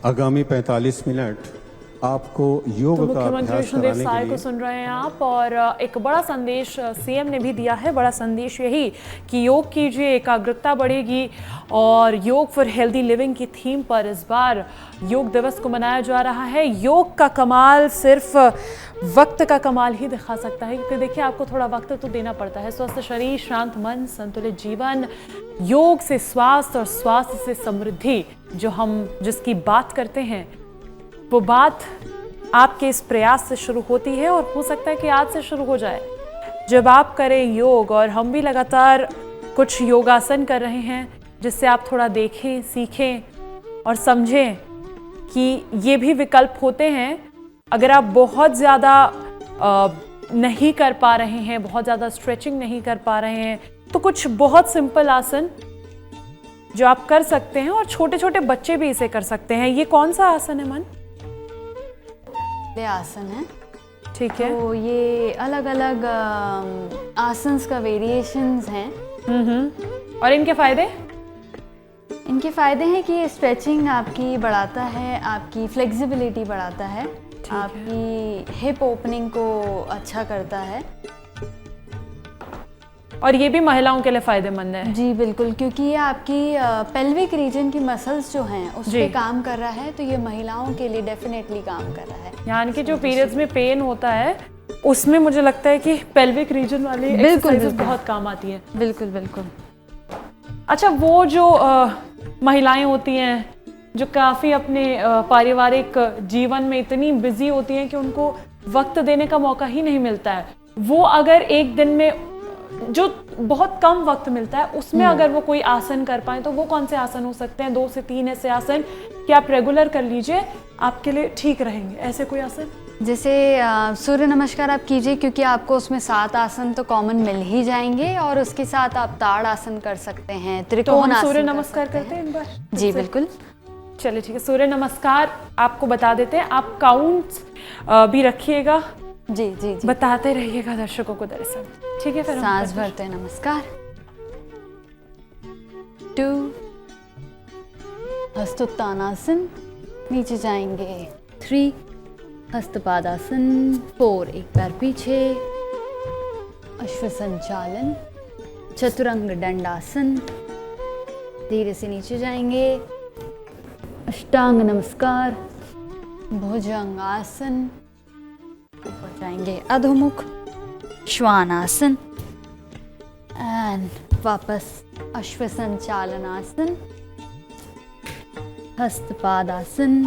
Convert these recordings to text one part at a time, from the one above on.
आगामी 45 मिनट आपको योग तो का मुख्यमंत्री अभ्यास विष्णुदेव कराने साय के को लिए सुन रहे हैं आप, और एक बड़ा संदेश सीएम ने भी दिया है। बड़ा संदेश यही कि योग कीजिए, एकाग्रता बढ़ेगी। और योग फॉर हेल्दी लिविंग की थीम पर इस बार योग दिवस को मनाया जा रहा है। योग का कमाल सिर्फ वक्त का कमाल ही दिखा सकता है, क्योंकि देखिए आपको थोड़ा वक्त तो देना पड़ता है। स्वस्थ शरीर, शांत मन, संतुलित जीवन, योग से स्वास्थ्य और स्वास्थ्य से समृद्धि, जो हम जिसकी बात करते हैं, वो बात आपके इस प्रयास से शुरू होती है। और हो सकता है कि आज से शुरू हो जाए, जब आप करें योग। और हम भी लगातार कुछ योगासन कर रहे हैं, जिससे आप थोड़ा देखें, सीखें और समझें कि ये भी विकल्प होते हैं। अगर आप बहुत ज़्यादा नहीं कर पा रहे हैं, बहुत ज़्यादा स्ट्रेचिंग नहीं कर पा रहे हैं, तो कुछ बहुत सिंपल आसन जो आप कर सकते हैं, और छोटे छोटे बच्चे भी इसे कर सकते हैं। ये कौन सा आसन है मन? ये आसन है। ठीक है। तो ये अलग अलग आसन्स का वेरिएशंस हैं। और इनके फायदे? इनके फ़ायदे हैं कि ये स्ट्रेचिंग आपकी बढ़ाता है, आपकी फ्लेक्सिबिलिटी बढ़ाता है, आपकी हिप ओपनिंग को अच्छा करता है। और ये भी महिलाओं के लिए फायदेमंद है। जी बिल्कुल, क्योंकि ये आपकी पेल्विक रीजन की मसल्स जो हैं उस पे काम कर रहा है, तो ये महिलाओं के लिए डेफिनेटली काम कर रहा है। यानी कि जो पीरियड्स में पेन होता है, उसमें मुझे लगता है कि पेल्विक रीजन वाली एक्सरसाइजेस बहुत काम आती है। बिल्कुल बिल्कुल। अच्छा, वो जो महिलाएं होती हैं जो काफ़ी अपने पारिवारिक जीवन में इतनी बिजी होती हैं कि उनको वक्त देने का मौका ही नहीं मिलता है, वो अगर एक दिन में जो बहुत कम वक्त मिलता है उसमें अगर वो कोई आसन कर पाए, तो वो कौन से आसन हो सकते हैं? 2 से 3 ऐसे आसन कि आप रेगुलर कर लीजिए, आपके लिए ठीक रहेंगे। ऐसे कोई आसन जैसे सूर्य नमस्कार आप कीजिए, क्योंकि आपको उसमें 7 आसन तो कॉमन मिल ही जाएंगे, और उसके साथ आप ताड़ आसन कर सकते हैं, त्रिकोण आसन। सूर्य नमस्कार करते हैं एक बार? जी बिल्कुल। चलिए ठीक है, सूर्य नमस्कार आपको बता देते हैं। आप काउंट्स भी रखिएगा, जी जी जी, बताते रहिएगा दर्शकों को दरअसल। ठीक है, फिर सांस भरते हैं। नमस्कार। 2 हस्तोत्तानासन, नीचे जाएंगे। 3 हस्तपादासन। 4 एक पैर पीछे, अश्व संचालन। चतुरंग दंडासन, धीरे से नीचे जाएंगे। अष्टांग नमस्कार। भुजंगासन, ऊपर जाएंगे अधोमुख। श्वानासन एंड वापस अश्व संचालनासन। हस्तपादासन,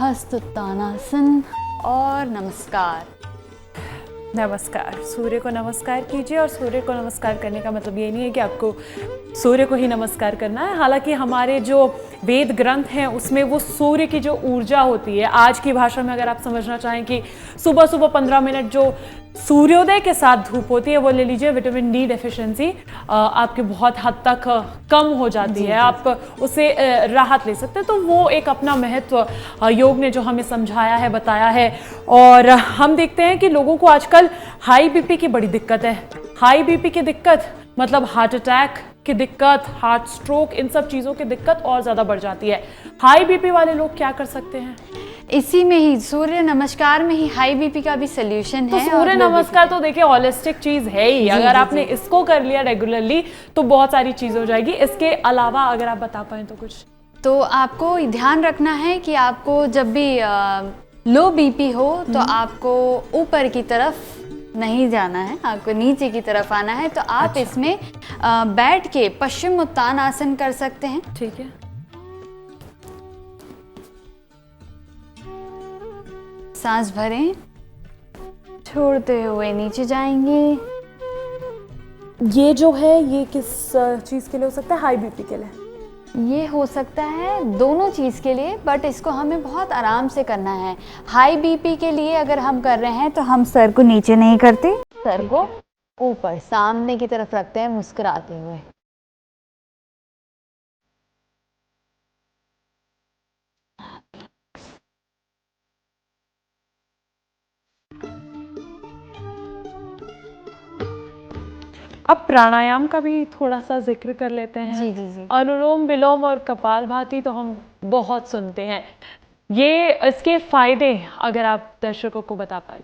हस्तोत्तानासन और नमस्कार। नमस्कार। सूर्य को नमस्कार कीजिए। और सूर्य को नमस्कार करने का मतलब ये नहीं है कि आपको सूर्य को ही नमस्कार करना है। हालांकि हमारे जो वेद ग्रंथ हैं उसमें वो सूर्य की जो ऊर्जा होती है, आज की भाषा में अगर आप समझना चाहें कि सुबह सुबह 15 मिनट जो सूर्योदय के साथ धूप होती है, वो ले लीजिए, विटामिन डी डेफिशिएंसी आपकी बहुत हद तक कम हो जाती है, आप उससे राहत ले सकते हैं। तो वो एक अपना महत्व योग ने जो हमें समझाया है, बताया है। और हम देखते हैं कि लोगों को आजकल हाई बीपी की बड़ी दिक्कत है। हाई बीपी की दिक्कत मतलब हार्ट अटैक की दिक्कत, हार्ट स्ट्रोक, इन सब चीज़ों की दिक्कत और ज़्यादा बढ़ जाती है। हाई बीपी वाले लोग क्या कर सकते हैं? इसी में ही सूर्य नमस्कार में ही हाई बीपी का भी सोल्यूशन तो है। सूर्य नमस्कार तो देखिए होलिस्टिक चीज है ही। अगर आपने इसको कर लिया रेगुलरली तो बहुत सारी चीज हो जाएगी। इसके अलावा अगर आप बता पाए तो कुछ। तो आपको ध्यान रखना है कि आपको जब भी लो बीपी हो तो आपको ऊपर की तरफ नहीं जाना है, आपको नीचे की तरफ आना है। तो आप इसमें बैठ के पश्चिम उत्तान आसन कर सकते हैं। ठीक है। सांस भरें, छोड़ते हुए नीचे जाएंगे। ये जो है ये किस चीज के लिए हो सकता है? हाई बीपी के लिए? ये हो सकता है दोनों चीज़ के लिए, बट इसको हमें बहुत आराम से करना है। हाई बीपी के लिए अगर हम कर रहे हैं तो हम सर को नीचे नहीं करते, सर को ऊपर सामने की तरफ रखते हैं मुस्कुराते हुए। अब प्राणायाम का भी थोड़ा सा जिक्र कर लेते हैं। जी जी जी। अनुलोम विलोम और कपालभाति तो हम बहुत सुनते हैं, ये इसके फायदे अगर आप दर्शकों को बता पाए।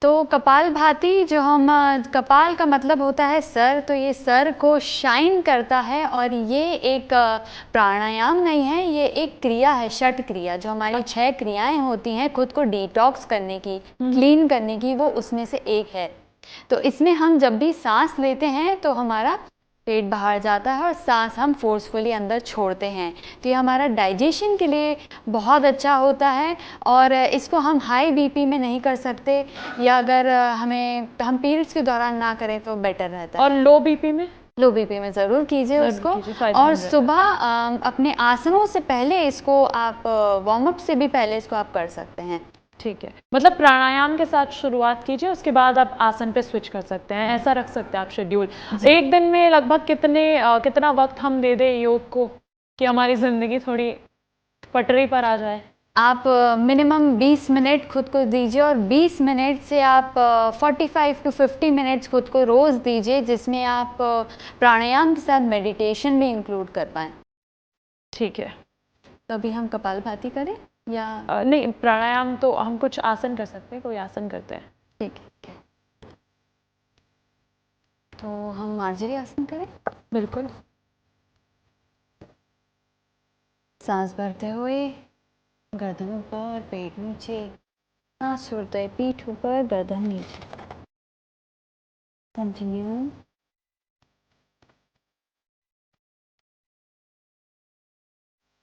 तो कपालभाति जो हम कपाल का मतलब होता है सर, तो ये सर को शाइन करता है और ये एक प्राणायाम नहीं है, ये एक क्रिया है, षट क्रिया। जो हमारी 6 क्रियाएं होती हैं खुद को डिटॉक्स करने की, क्लीन करने की, वो उसमें से एक है। तो इसमें हम जब भी सांस लेते हैं तो हमारा पेट बाहर जाता है और सांस हम फोर्सफुली अंदर छोड़ते हैं, तो ये हमारा डाइजेशन के लिए बहुत अच्छा होता है। और इसको हम हाई बीपी में नहीं कर सकते, या अगर हम पीरियड्स के दौरान ना करें तो बेटर रहता है। और लो बीपी में? लो बीपी में ज़रूर कीजिए उसको। और सुबह अपने आसनों से पहले इसको आप वार्म अप से भी पहले इसको आप कर सकते हैं। ठीक है, मतलब प्राणायाम के साथ शुरुआत कीजिए, उसके बाद आप आसन पे स्विच कर सकते हैं, ऐसा रख सकते हैं आप शेड्यूल। एक दिन में लगभग कितना वक्त हम दे दें योग को कि हमारी ज़िंदगी थोड़ी पटरी पर आ जाए? आप मिनिमम 20 मिनट खुद को दीजिए, और 20 मिनट से आप 45 to 50 मिनट्स खुद को रोज़ दीजिए, जिसमें आप प्राणायाम के साथ मेडिटेशन भी इंक्लूड कर पाएँ। ठीक है, तो अभी हम कपालभाति करें या नहीं, प्राणायाम तो हम कुछ आसन कर सकते हैं, कोई आसन करते हैं। ठीक है, तो हम मार्जरी आसन करें। बिल्कुल। सांस भरते हुए गर्दन ऊपर, पेट नीचे, सांस छोड़ते हुए पीठ ऊपर, गर्दन नीचे। कंटिन्यू।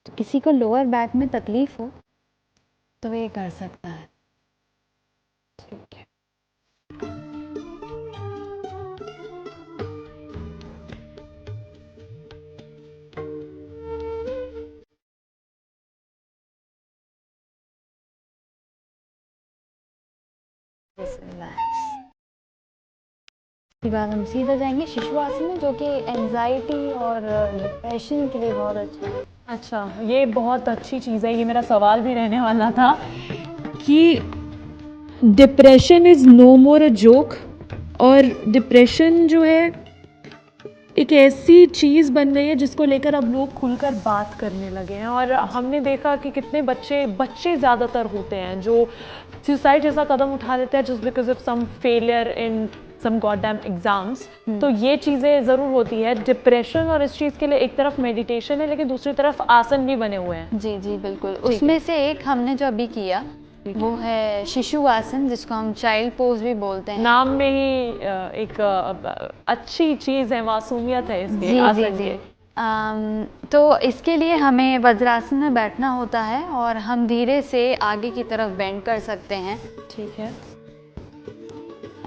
तो किसी को लोअर बैक में तकलीफ हो तो ये कर सकता है। ठीक है। इसके बाद हम सीधा जाएंगे शिशु आसन में, जो कि एंजाइटी और डिप्रेशन के लिए बहुत अच्छा है। अच्छा, ये बहुत अच्छी चीज़ है, ये मेरा सवाल भी रहने वाला था कि depression is no more a joke. और डिप्रेशन जो है एक ऐसी चीज़ बन गई है जिसको लेकर अब लोग खुलकर बात करने लगे हैं। और हमने देखा कि कितने बच्चे ज़्यादातर होते हैं जो सुसाइड जैसा कदम उठा लेते हैं just because of some failure in some goddamn exams. तो ये चीज़ें ज़रूर होती है डिप्रेशन, और इस चीज़ के लिए एक तरफ मेडिटेशन है लेकिन दूसरी तरफ आसन भी बने हुए हैं। जी जी बिल्कुल। उसमें से एक हमने जो अभी किया वो है शिशु आसन, जिसको हम चाइल्ड पोज भी बोलते हैं। नाम में ही एक अच्छी चीज़ है, मासूमियत है इसके आसन के। तो इसके लिए हमें वज्रासन में बैठना होता है और हम धीरे से आगे की तरफ बेंड कर सकते हैं। ठीक है।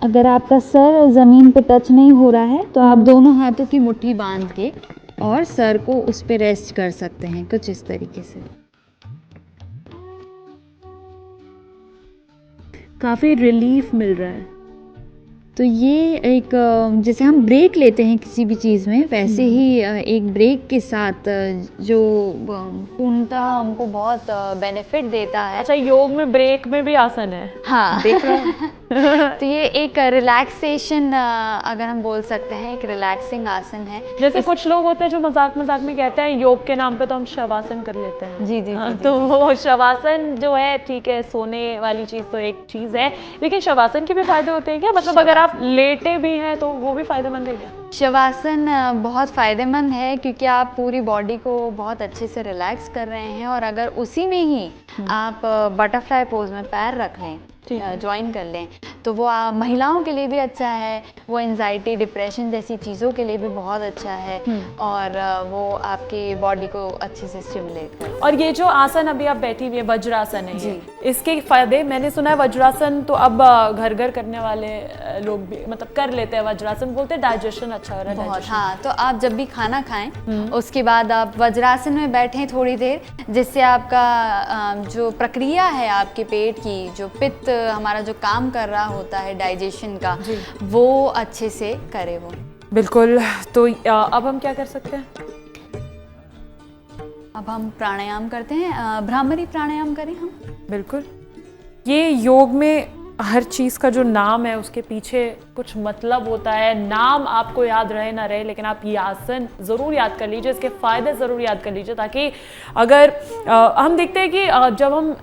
अगर आपका सर ज़मीन पे टच नहीं हो रहा है तो आप दोनों हाथों की मुट्ठी बांध के और सर को उस पे रेस्ट कर सकते हैं, कुछ इस तरीके से। काफ़ी रिलीफ मिल रहा है। तो ये एक जैसे हम ब्रेक लेते हैं किसी भी चीज़ में, वैसे ही एक ब्रेक के साथ जो पूर्णतः हमको बहुत बेनिफिट देता है। अच्छा, योग में ब्रेक में भी आसन है? हाँ देख रहे हैं। तो ये एक रिलैक्सेशन अगर हम बोल सकते हैं, एक रिलैक्सिंग आसन है। जैसे कुछ लोग होते हैं जो मजाक में कहते हैं योग के नाम पे तो हम शवासन कर लेते हैं। जी जी, हाँ, जी, तो वो शवासन जो है, ठीक है, सोने वाली चीज़ तो एक चीज़ है, लेकिन शवासन के भी फायदे होते हैं क्या? मतलब अगर आप लेटे भी हैं तो वो भी फायदेमंद है क्या? शवासन बहुत फ़ायदेमंद है क्योंकि आप पूरी बॉडी को बहुत अच्छे से रिलैक्स कर रहे हैं, और अगर उसी में ही आप बटरफ्लाई पोज में पैर रख लें, ज्वाइन कर लें, तो वो महिलाओं के लिए भी अच्छा है, वो एंजाइटी डिप्रेशन जैसी चीज़ों के लिए भी बहुत अच्छा है, और वो आपकी बॉडी को अच्छे से स्टिमुलेट करता है। और ये जो आसन अभी आप बैठी हुई है, वज्रासन है जी, इसके फायदे मैंने सुना है। वज्रासन तो अब घर घर करने वाले लोग भी मतलब कर लेते हैं वज्रासन, बोलते हैं डाइजेशन अच्छा हो रहा है। बहुत, हाँ। तो आप जब भी खाना खाएं उसके बाद आप वज्रासन में बैठें थोड़ी देर, जिससे आपका जो प्रक्रिया है आपके पेट की, जो पित्त हमारा जो काम कर रहा होता है डाइजेशन का, वो अच्छे से करे वो। बिल्कुल। तो अब हम क्या कर सकते हैं? अब हम प्राणायाम करते हैं, भ्रामरी प्राणायाम करें हम। बिल्कुल। ये योग में हर चीज़ का जो नाम है उसके पीछे कुछ मतलब होता है। नाम आपको याद रहे ना रहे, लेकिन आप ये आसन ज़रूर याद कर लीजिए, इसके फ़ायदे ज़रूर याद कर लीजिए, ताकि अगर हम देखते हैं कि जब हम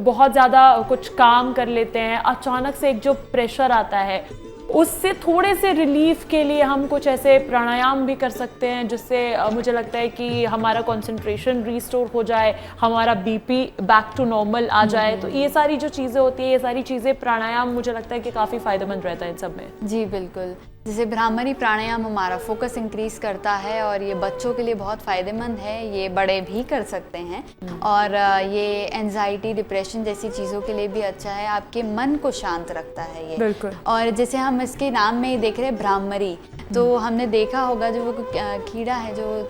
बहुत ज़्यादा कुछ काम कर लेते हैं, अचानक से एक जो प्रेशर आता है, उससे थोड़े से रिलीफ के लिए हम कुछ ऐसे प्राणायाम भी कर सकते हैं, जिससे मुझे लगता है कि हमारा कंसंट्रेशन रिस्टोर हो जाए, हमारा बीपी बैक टू नॉर्मल आ जाए। तो ये सारी जो चीज़ें होती है, ये सारी चीज़ें प्राणायाम मुझे लगता है कि काफ़ी फायदेमंद रहता है इन सब में। जी बिल्कुल, जैसे भ्रामरी प्राणायाम हमारा फोकस इंक्रीज करता है और ये बच्चों के लिए बहुत फ़ायदेमंद है, ये बड़े भी कर सकते हैं। और ये एंजाइटी डिप्रेशन जैसी चीज़ों के लिए भी अच्छा है, आपके मन को शांत रखता है ये। बिल्कुल। और जैसे हम इसके नाम में ही देख रहे हैं भ्रामरी, तो हमने देखा होगा जो वो कीड़ा है जो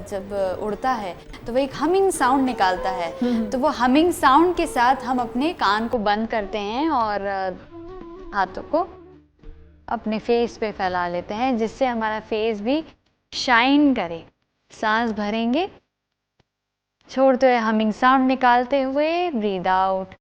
जब उड़ता है तो वो एक हमिंग साउंड निकालता है, तो वो हमिंग साउंड के साथ हम अपने कान को बंद करते हैं और हाथों को अपने फेस पे फैला लेते हैं, जिससे हमारा फेस भी शाइन करे। सांस भरेंगे, छोड़ते हुए हमिंग साउंड निकालते हुए ब्रीद आउट।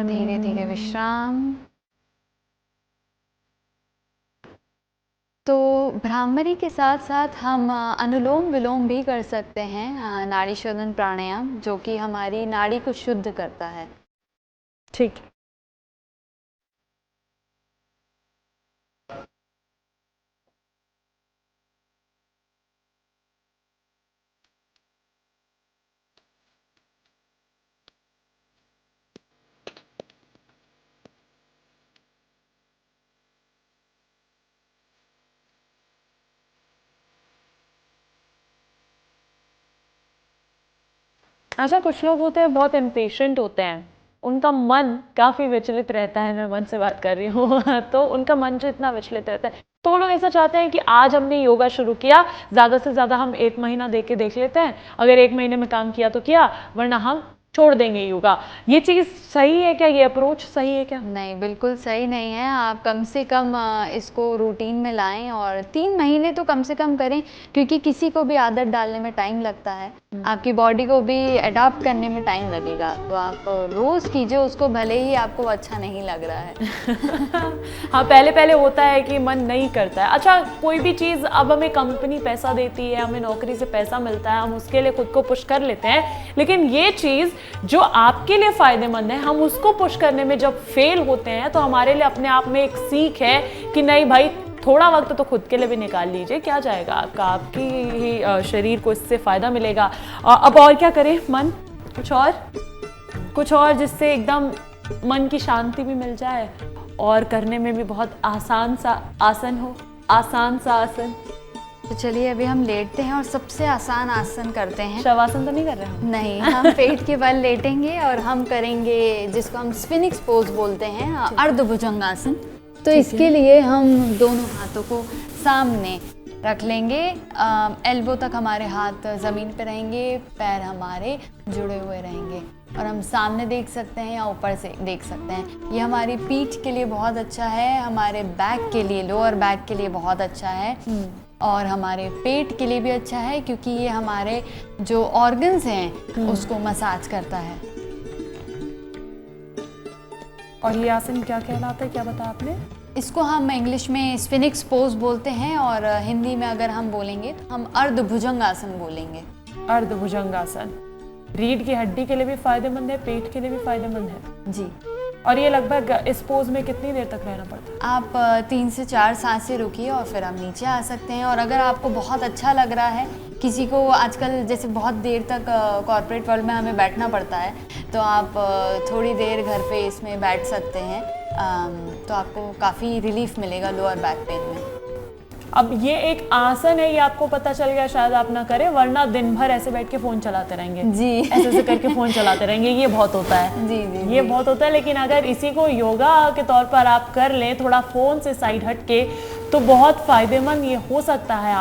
धीरे धीरे विश्राम। तो भ्रामरी के साथ साथ हम अनुलोम विलोम भी कर सकते हैं, नाड़ी शोधन प्राणायाम, जो कि हमारी नाड़ी को शुद्ध करता है। ठीक है। अच्छा, कुछ लोग होते हैं बहुत इम्पेशेंट होते हैं, उनका मन काफ़ी विचलित रहता है। मैं मन से बात कर रही हूँ तो उनका मन जो इतना विचलित रहता है, तो वो लोग ऐसा चाहते हैं कि आज हमने योगा शुरू किया, ज़्यादा से ज़्यादा हम 1 महीना देख लेते हैं, अगर 1 महीने में काम किया तो किया, वरना हम छोड़ देंगे योगा। ये चीज़ सही है क्या? ये अप्रोच सही है क्या? नहीं, बिल्कुल सही नहीं है। आप कम से कम इसको रूटीन में लाएं और 3 महीने तो कम से कम करें, क्योंकि किसी को भी आदत डालने में टाइम लगता है, आपकी बॉडी को भी अडॉप्ट करने में टाइम लगेगा। तो आप रोज़ कीजिए उसको, भले ही आपको अच्छा नहीं लग रहा है। हाँ, पहले होता है कि मन नहीं करता है। अच्छा, कोई भी चीज़, अब हमें कंपनी पैसा देती है, हमें नौकरी से पैसा मिलता है, हम उसके लिए खुद को पुश कर लेते हैं, लेकिन ये चीज़ जो आपके लिए फ़ायदेमंद है, हम उसको पुश करने में जब फेल होते हैं, तो हमारे लिए अपने आप में एक सीख है कि नहीं भाई, थोड़ा वक्त तो खुद के लिए भी निकाल लीजिए, क्या जाएगा आपका, आपकी ही शरीर को इससे फ़ायदा मिलेगा। अब और क्या करें? मन कुछ और जिससे एकदम मन की शांति भी मिल जाए और करने में भी बहुत आसान सा आसन हो, आसान सा आसन। तो चलिए अभी हम लेटते हैं और सबसे आसान आसन करते हैं। शवासन तो नहीं कर रहे हम? नहीं, हम पेट के बल लेटेंगे और हम करेंगे जिसको हम स्फिनिक्स पोज बोलते हैं, अर्धभुजंगासन। तो इसके लिए हम दोनों हाथों को सामने रख लेंगे, एल्बो तक हमारे हाथ ज़मीन पे रहेंगे, पैर हमारे जुड़े हुए रहेंगे और हम सामने देख सकते हैं या ऊपर से देख सकते हैं। ये हमारी पीठ के लिए बहुत अच्छा है, हमारे बैक के लिए, लोअर बैक के लिए बहुत अच्छा है और हमारे पेट के लिए भी अच्छा है, क्योंकि ये हमारे जो ऑर्गन्स हैं उसको मसाज करता है। और ये आसन क्या कहलाता है, क्या बताया आपने? इसको हम इंग्लिश में स्फिनिक्स पोज बोलते हैं और हिंदी में अगर हम बोलेंगे तो हम अर्धभुजंगासन बोलेंगे। अर्धभुजंगासन रीढ़ की हड्डी के लिए भी फायदेमंद है, पेट के लिए भी फायदेमंद है जी। और ये लगभग इस पोज में कितनी देर तक रहना पड़ता है? आप 3 से 4 सांसें रुकिए और फिर आप नीचे आ सकते हैं। और अगर आपको बहुत अच्छा लग रहा है, किसी को आजकल जैसे बहुत देर तक कॉर्पोरेट वर्ल्ड में हमें बैठना पड़ता है, तो आप थोड़ी देर घर पे इसमें बैठ सकते हैं, तो आपको काफ़ी रिलीफ मिलेगा लोअर बैक पेन में। अब ये एक आसन है, ये आपको पता चल गया, शायद आप ना करें, वरना दिन भर ऐसे बैठ के फोन चलाते रहेंगे जी। ऐसे ऐसे करके फोन चलाते रहेंगे, ये बहुत होता है। जी जी ये बहुत होता है। लेकिन अगर इसी को योगा के तौर पर आप कर लें, थोड़ा फोन से साइड हट के, तो बहुत फायदेमंद ये हो सकता है